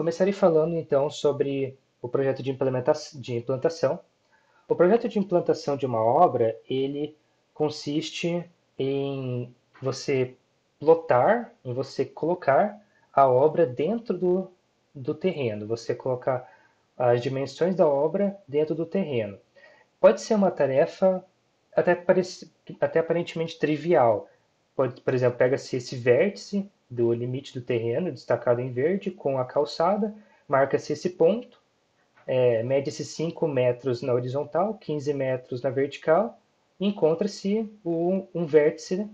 Começarei falando então sobre o projeto de implantação. O projeto de implantação de uma obra, ele consiste em você plotar, em você colocar a obra dentro do terreno, você colocar as dimensões da obra dentro do terreno. Pode ser uma tarefa até, até aparentemente trivial. Pode, por exemplo, pega-se esse vértice do limite do terreno, destacado em verde, com a calçada, marca-se esse ponto, mede-se 5 metros na horizontal, 15 metros na vertical, e encontra-se um vértice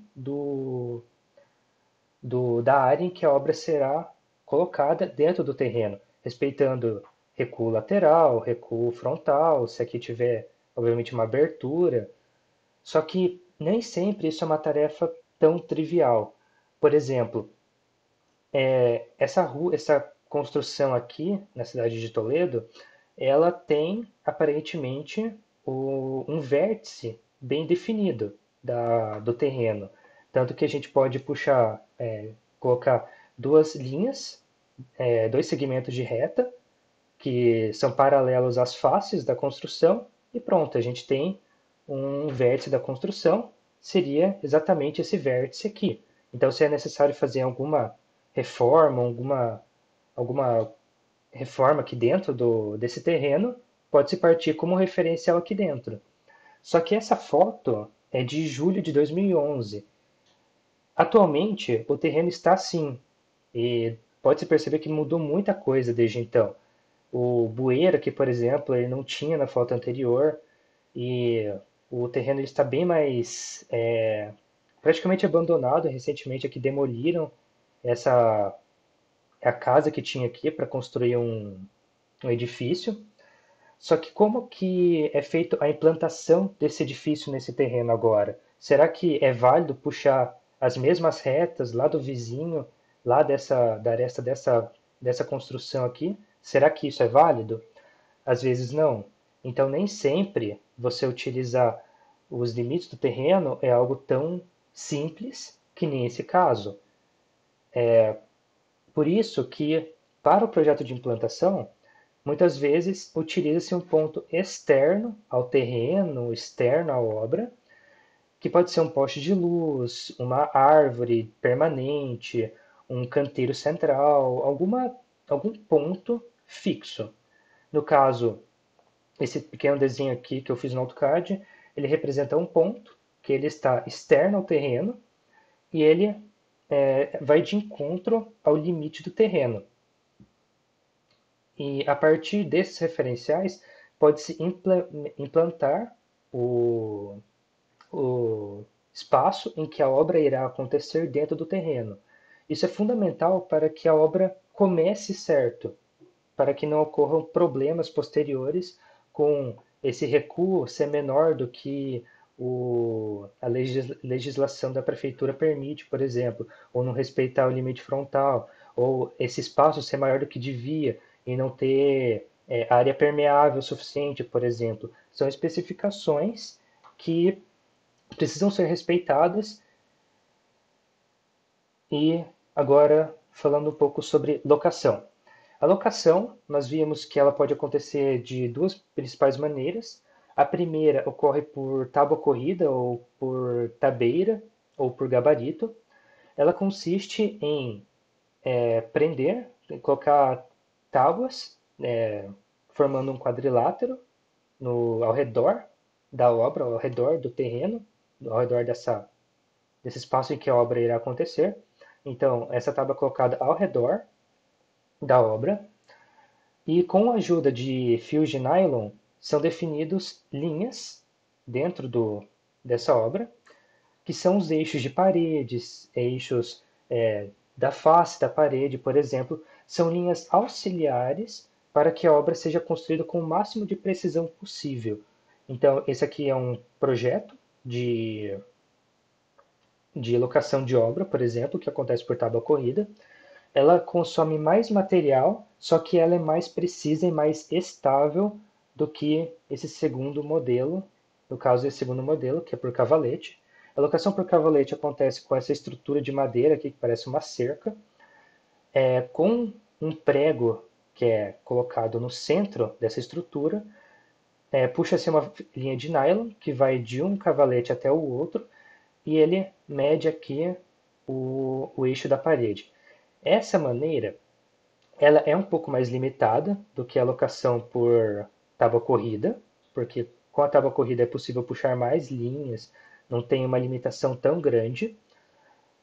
da área em que a obra será colocada dentro do terreno, respeitando recuo lateral, recuo frontal, se aqui tiver, obviamente, uma abertura. Só que nem sempre isso é uma tarefa tão trivial. Por exemplo, essa construção aqui na cidade de Toledo, ela tem aparentemente um vértice bem definido do terreno. Tanto que a gente pode puxar, colocar duas linhas, dois segmentos de reta, que são paralelos às faces da construção, e pronto, a gente tem um vértice da construção, seria exatamente esse vértice aqui. Então, se é necessário fazer reforma, alguma reforma aqui dentro desse terreno, pode-se partir como referencial aqui dentro. Só que essa foto é de julho de 2011. Atualmente, o terreno está assim, e pode-se perceber que mudou muita coisa desde então. O bueiro aqui, por exemplo, ele não tinha na foto anterior, e o terreno está bem mais praticamente abandonado. Recentemente aqui demoliram essa a casa que tinha aqui para construir um edifício. Só que como que é feita a implantação desse edifício nesse terreno agora? Será que é válido puxar as mesmas retas lá do vizinho, lá da aresta dessa construção aqui? Será que isso é válido? Às vezes não. Então nem sempre você utilizar os limites do terreno é algo tão simples que nem esse caso. Por isso que, para o projeto de implantação, muitas vezes utiliza-se um ponto externo ao terreno, externo à obra, que pode ser um poste de luz, uma árvore permanente, um canteiro central, algum ponto fixo. No caso, esse pequeno desenho aqui que eu fiz no AutoCAD, ele representa um ponto que ele está externo ao terreno e ele vai de encontro ao limite do terreno. E a partir desses referenciais pode-se implantar o, o espaço em que a obra irá acontecer dentro do terreno. Isso é fundamental para que a obra comece certo, para que não ocorram problemas posteriores com esse recuo ser menor do que a legislação da prefeitura permite, por exemplo, ou não respeitar o limite frontal, ou esse espaço ser maior do que devia e não ter área permeável suficiente, por exemplo. São especificações que precisam ser respeitadas. E agora falando um pouco sobre locação. A locação, nós vimos que ela pode acontecer de duas principais maneiras. A primeira ocorre por tábua corrida, ou por tabeira, ou por gabarito. Ela consiste em prender, colocar tábuas, formando um quadrilátero ao redor da obra, ao redor do terreno, ao redor desse espaço em que a obra irá acontecer. Então, essa tábua é colocada ao redor da obra, e com a ajuda de fios de nylon são definidos linhas dentro dessa obra, que são os eixos de paredes, eixos da face da parede, por exemplo, são linhas auxiliares para que a obra seja construída com o máximo de precisão possível. Então, esse aqui é um projeto de locação de obra, por exemplo, que acontece por tábua corrida. Ela consome mais material, só que ela é mais precisa e mais estável do que esse segundo modelo, no caso esse segundo modelo, que é por cavalete. A locação por cavalete acontece com essa estrutura de madeira aqui, que parece uma cerca, com um prego que é colocado no centro dessa estrutura, puxa-se uma linha de nylon que vai de um cavalete até o outro e ele mede aqui o eixo da parede. Essa maneira ela é um pouco mais limitada do que a locação por tábua corrida, porque com a tábua corrida é possível puxar mais linhas, não tem uma limitação tão grande.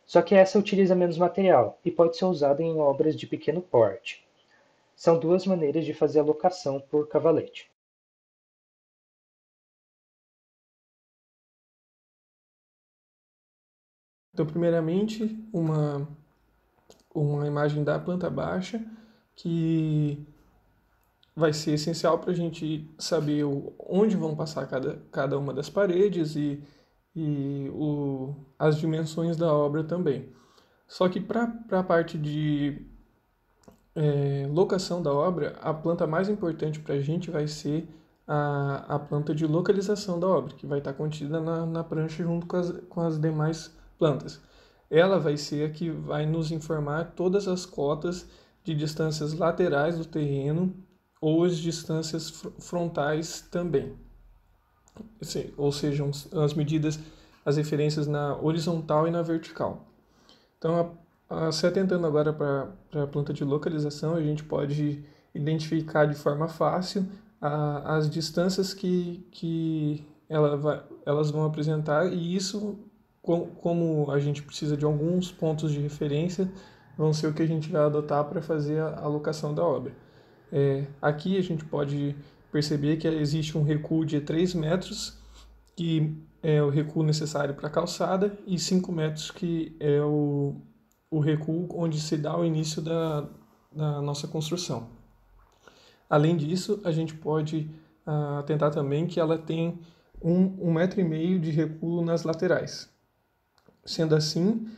Só que essa utiliza menos material e pode ser usada em obras de pequeno porte. São duas maneiras de fazer a locação por cavalete. Então, primeiramente, uma imagem da planta baixa, que vai ser essencial para a gente saber onde vão passar cada uma das paredes e as dimensões da obra também. Só que para a parte de locação da obra, a planta mais importante para a gente vai ser a planta de localização da obra, que vai estar contida na prancha junto com as demais plantas. Ela vai ser a que vai nos informar todas as cotas de distâncias laterais do terreno ou as distâncias frontais também. Ou seja, as medidas, as referências na horizontal e na vertical. Então, se atentando agora para a planta de localização, a gente pode identificar de forma fácil as distâncias que elas vão apresentar, e isso, como a gente precisa de alguns pontos de referência, vão ser o que a gente vai adotar para fazer a alocação da obra. Aqui a gente pode perceber que existe um recuo de 3 metros, que é o recuo necessário para a calçada, e 5 metros, que é o recuo onde se dá o início da nossa construção. Além disso, a gente pode atentar também que ela tem 1,5 m de recuo nas laterais. Sendo assim,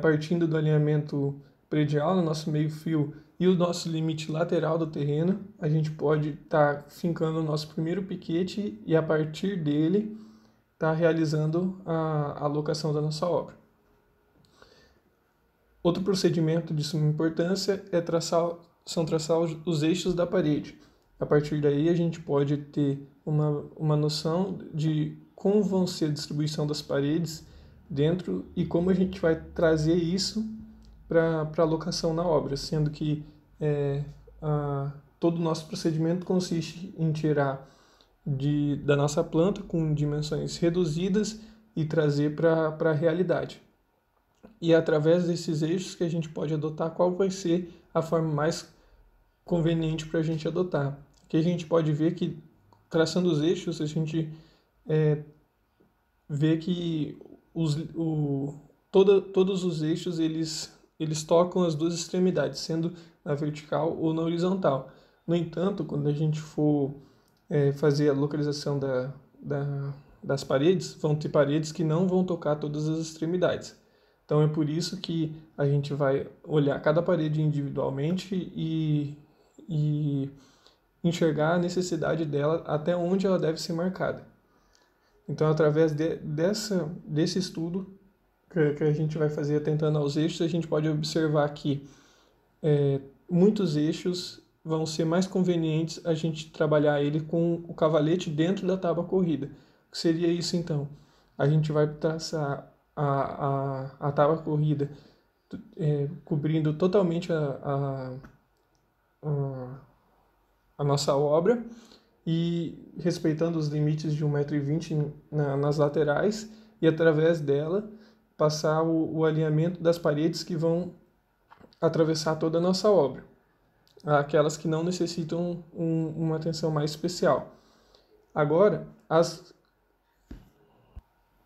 partindo do alinhamento predial no nosso meio-fio e o nosso limite lateral do terreno, a gente pode estar fincando o nosso primeiro piquete e, a partir dele, estar realizando a alocação da nossa obra. Outro procedimento de suma importância são traçar os eixos da parede. A partir daí, a gente pode ter uma noção de como vão ser a distribuição das paredes dentro e como a gente vai trazer isso para a locação na obra, sendo que todo o nosso procedimento consiste em tirar da nossa planta com dimensões reduzidas e trazer para a realidade. E é através desses eixos que a gente pode adotar qual vai ser a forma mais conveniente para a gente adotar. Aqui a gente pode ver que, traçando os eixos, a gente vê que todos os eixos eles tocam as duas extremidades, sendo na vertical ou na horizontal. No entanto, quando a gente for fazer a localização das paredes, vão ter paredes que não vão tocar todas as extremidades. Então é por isso que a gente vai olhar cada parede individualmente e enxergar a necessidade dela até onde ela deve ser marcada. Então, através desse estudo que a gente vai fazer atentando aos eixos, a gente pode observar que muitos eixos vão ser mais convenientes a gente trabalhar ele com o cavalete dentro da tábua corrida. O que seria isso, então? A gente vai traçar a tábua corrida cobrindo totalmente a nossa obra e respeitando os limites de 1,20 m nas laterais, e através dela passar o alinhamento das paredes que vão atravessar toda a nossa obra, aquelas que não necessitam uma atenção mais especial. Agora, as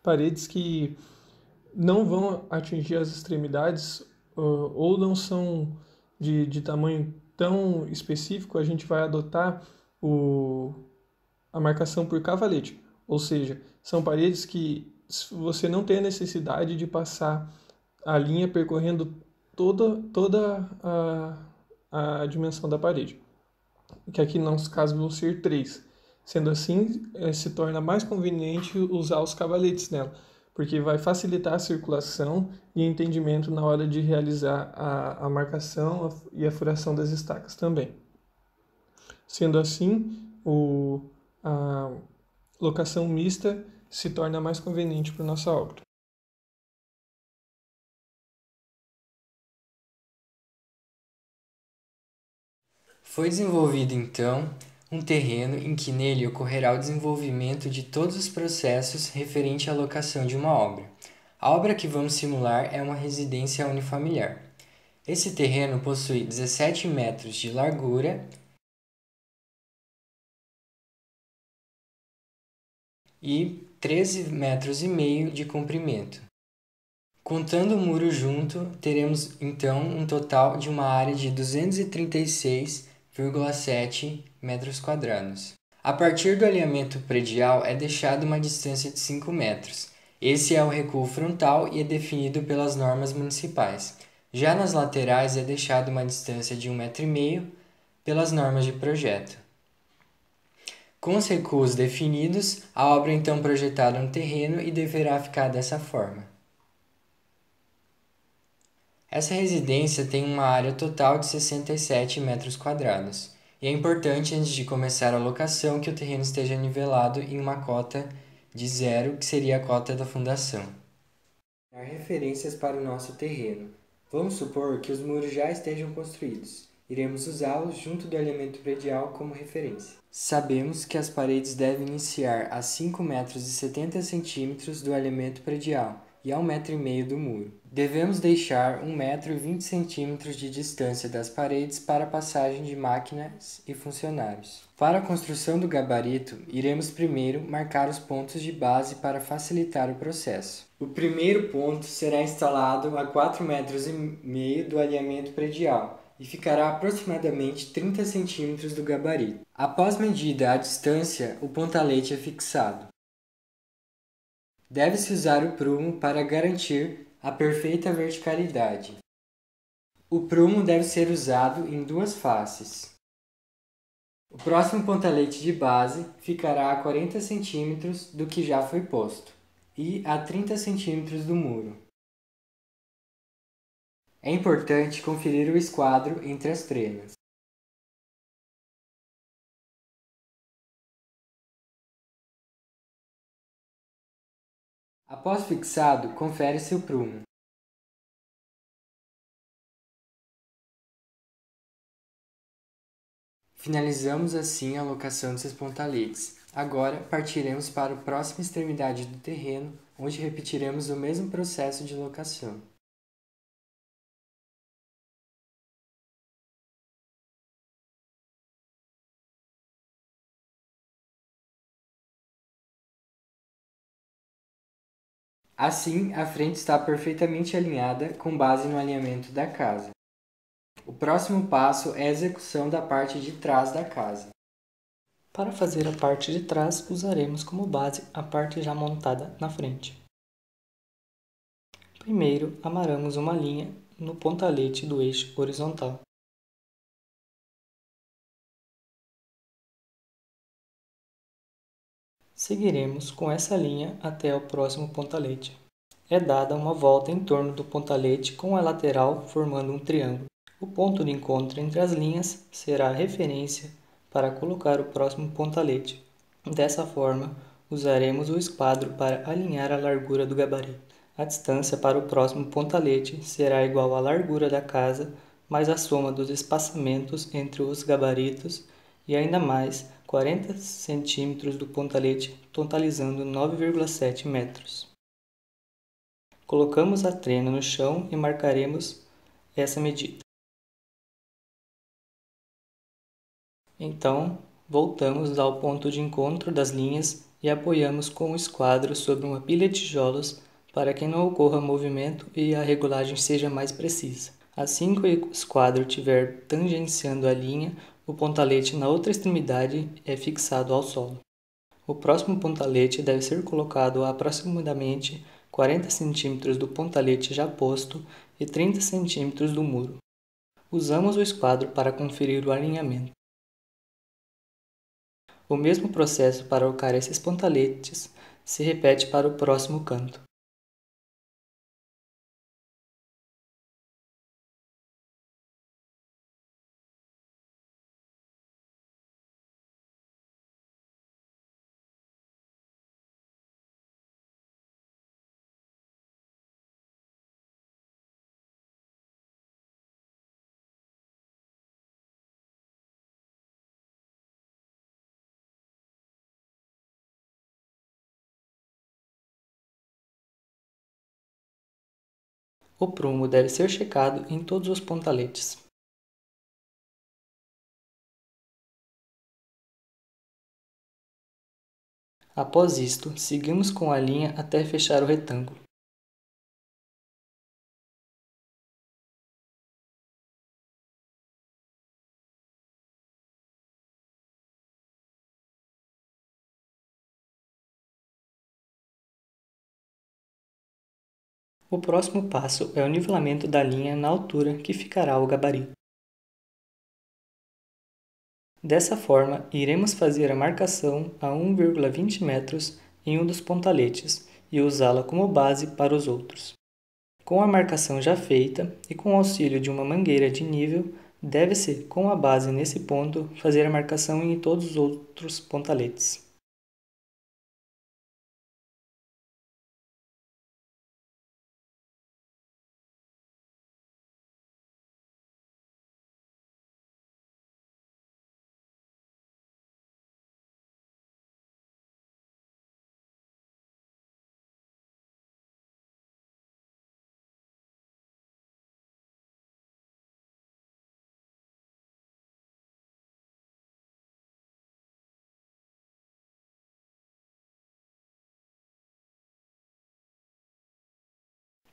paredes que não vão atingir as extremidades ou não são de tamanho tão específico, a gente vai adotar a marcação por cavalete, ou seja, são paredes que você não tem a necessidade de passar a linha percorrendo toda a dimensão da parede, que aqui no nosso caso vão ser 3. Sendo assim, se torna mais conveniente usar os cavaletes nela, porque vai facilitar a circulação e entendimento na hora de realizar a marcação e a furação das estacas também. Sendo assim, a locação mista se torna mais conveniente para a nossa obra. Foi desenvolvido, então, um terreno em que nele ocorrerá o desenvolvimento de todos os processos referente à locação de uma obra. A obra que vamos simular é uma residência unifamiliar. Esse terreno possui 17 metros de largura e 13 metros e meio de comprimento. Contando o muro junto, teremos então um total de uma área de 236,7 metros quadrados. A partir do alinhamento predial é deixada uma distância de 5 metros. Esse é o recuo frontal e é definido pelas normas municipais. Já nas laterais é deixada uma distância de 1,5 m pelas normas de projeto. Com os recuos definidos, a obra é então projetada no terreno e deverá ficar dessa forma. Essa residência tem uma área total de 67 metros quadrados. E é importante, antes de começar a locação, que o terreno esteja nivelado em uma cota de zero, que seria a cota da fundação. Dar referências para o nosso terreno. Vamos supor que os muros já estejam construídos. Iremos usá-los junto do alinhamento predial como referência. Sabemos que as paredes devem iniciar a 5,70 metros do alinhamento predial e a 1,5 m do muro. Devemos deixar 1,20 m de distância das paredes para a passagem de máquinas e funcionários. Para a construção do gabarito, iremos primeiro marcar os pontos de base para facilitar o processo. O primeiro ponto será instalado a 4,5 metros do alinhamento predial e ficará a aproximadamente 30 centímetros do gabarito. Após medida a distância, o pontalete é fixado. Deve-se usar o prumo para garantir a perfeita verticalidade. O prumo deve ser usado em duas faces. O próximo pontalete de base ficará a 40 centímetros do que já foi posto e a 30 centímetros do muro. É importante conferir o esquadro entre as trenas. Após fixado, confere-se o prumo. Finalizamos assim a locação desses pontaletes. Agora partiremos para a próxima extremidade do terreno, onde repetiremos o mesmo processo de locação. Assim, a frente está perfeitamente alinhada com base no alinhamento da casa. O próximo passo é a execução da parte de trás da casa. Para fazer a parte de trás, usaremos como base a parte já montada na frente. Primeiro, amarramos uma linha no pontalete do eixo horizontal. Seguiremos com essa linha até o próximo pontalete. É dada uma volta em torno do pontalete com a lateral formando um triângulo. O ponto de encontro entre as linhas será a referência para colocar o próximo pontalete. Dessa forma, usaremos o esquadro para alinhar a largura do gabarito. A distância para o próximo pontalete será igual à largura da casa mais a soma dos espaçamentos entre os gabaritos e ainda mais 40 centímetros do pontalete, totalizando 9,7 metros. Colocamos a trena no chão e marcaremos essa medida. Então, voltamos ao ponto de encontro das linhas e apoiamos com o esquadro sobre uma pilha de tijolos para que não ocorra movimento e a regulagem seja mais precisa. Assim que o esquadro estiver tangenciando a linha, o pontalete na outra extremidade é fixado ao solo. O próximo pontalete deve ser colocado a aproximadamente 40 cm do pontalete já posto e 30 cm do muro. Usamos o esquadro para conferir o alinhamento. O mesmo processo para alocar esses pontaletes se repete para o próximo canto. O prumo deve ser checado em todos os pontaletes. Após isto, seguimos com a linha até fechar o retângulo. O próximo passo é o nivelamento da linha na altura que ficará o gabarito. Dessa forma, iremos fazer a marcação a 1,20 metros em um dos pontaletes e usá-la como base para os outros. Com a marcação já feita e com o auxílio de uma mangueira de nível, deve-se, com a base nesse ponto, fazer a marcação em todos os outros pontaletes.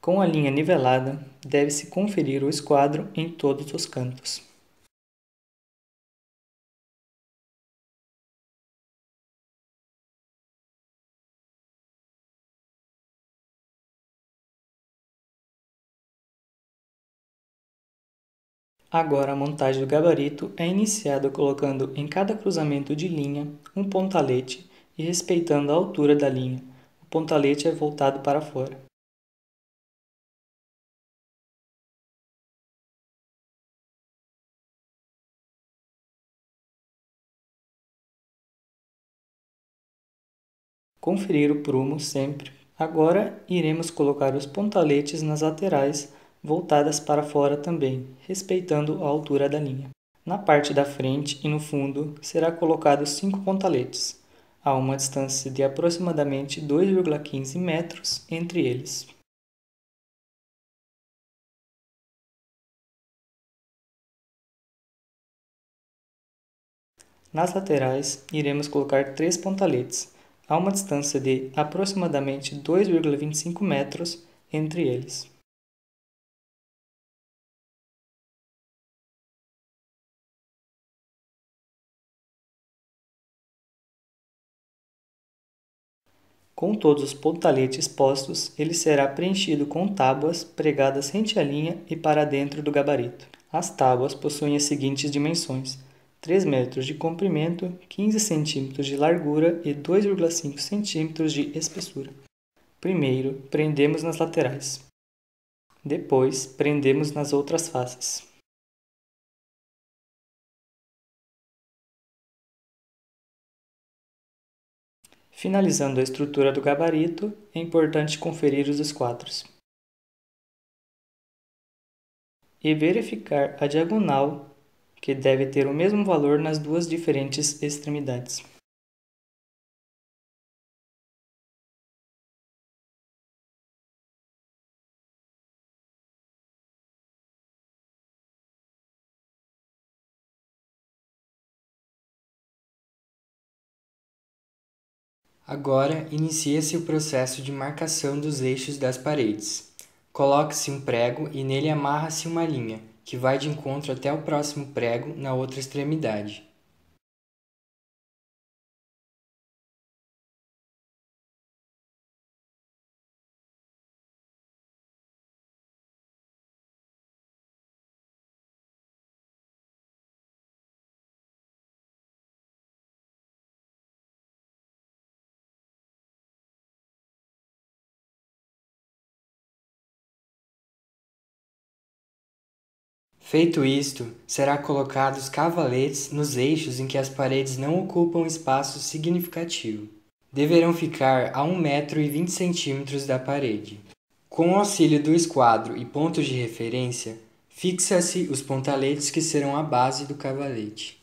Com a linha nivelada, deve-se conferir o esquadro em todos os cantos. Agora a montagem do gabarito é iniciada colocando em cada cruzamento de linha um pontalete e respeitando a altura da linha. O pontalete é voltado para fora. Conferir o prumo sempre. Agora iremos colocar os pontaletes nas laterais voltadas para fora também, respeitando a altura da linha. Na parte da frente e no fundo será colocado 5 pontaletes, a uma distância de aproximadamente 2,15 metros entre eles. Nas laterais, iremos colocar 3 pontaletes, a uma distância de aproximadamente 2,25 metros entre eles. Com todos os pontaletes postos, ele será preenchido com tábuas pregadas rente à linha e para dentro do gabarito. As tábuas possuem as seguintes dimensões: 3 metros de comprimento, 15 cm de largura e 2,5 cm de espessura. Primeiro, prendemos nas laterais. Depois, prendemos nas outras faces. Finalizando a estrutura do gabarito, é importante conferir os esquadros e verificar a diagonal, que deve ter o mesmo valor nas duas diferentes extremidades. Agora, inicia-se o processo de marcação dos eixos das paredes. Coloque-se um prego e nele amarra-se uma linha, que vai de encontro até o próximo prego na outra extremidade. Feito isto, será colocados cavaletes nos eixos em que as paredes não ocupam espaço significativo. Deverão ficar a 1,20 m da parede. Com o auxílio do esquadro e pontos de referência, fixa-se os pontaletes que serão a base do cavalete.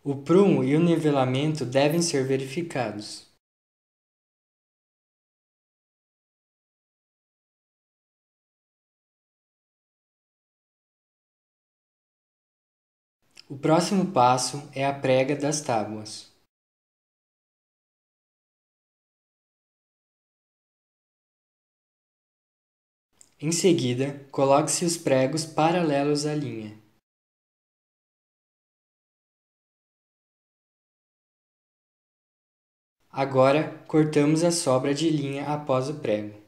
O prumo e o nivelamento devem ser verificados. O próximo passo é a prega das tábuas. Em seguida, coloque-se os pregos paralelos à linha. Agora, cortamos a sobra de linha após o prego.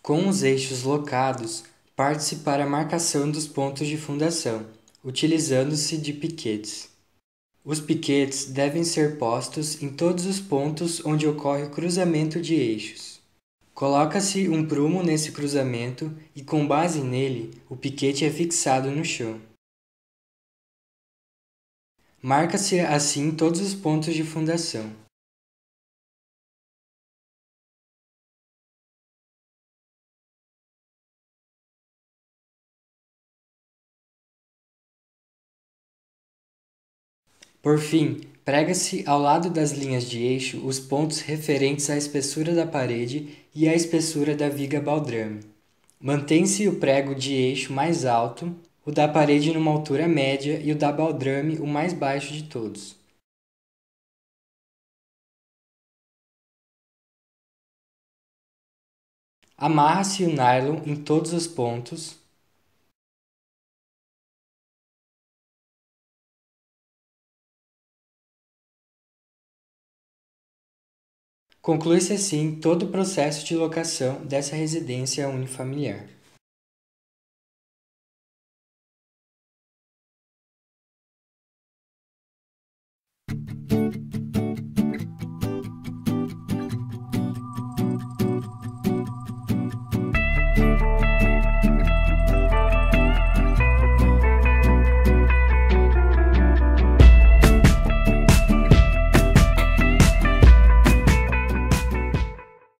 Com os eixos locados, parte-se para a marcação dos pontos de fundação, utilizando-se de piquetes. Os piquetes devem ser postos em todos os pontos onde ocorre o cruzamento de eixos. Coloca-se um prumo nesse cruzamento e, com base nele, o piquete é fixado no chão. Marca-se assim todos os pontos de fundação. Por fim, prega-se ao lado das linhas de eixo os pontos referentes à espessura da parede e à espessura da viga baldrame. Mantém-se o prego de eixo mais alto, o da parede numa altura média e o da baldrame o mais baixo de todos. Amarra-se o nylon em todos os pontos. Conclui-se assim todo o processo de locação dessa residência unifamiliar.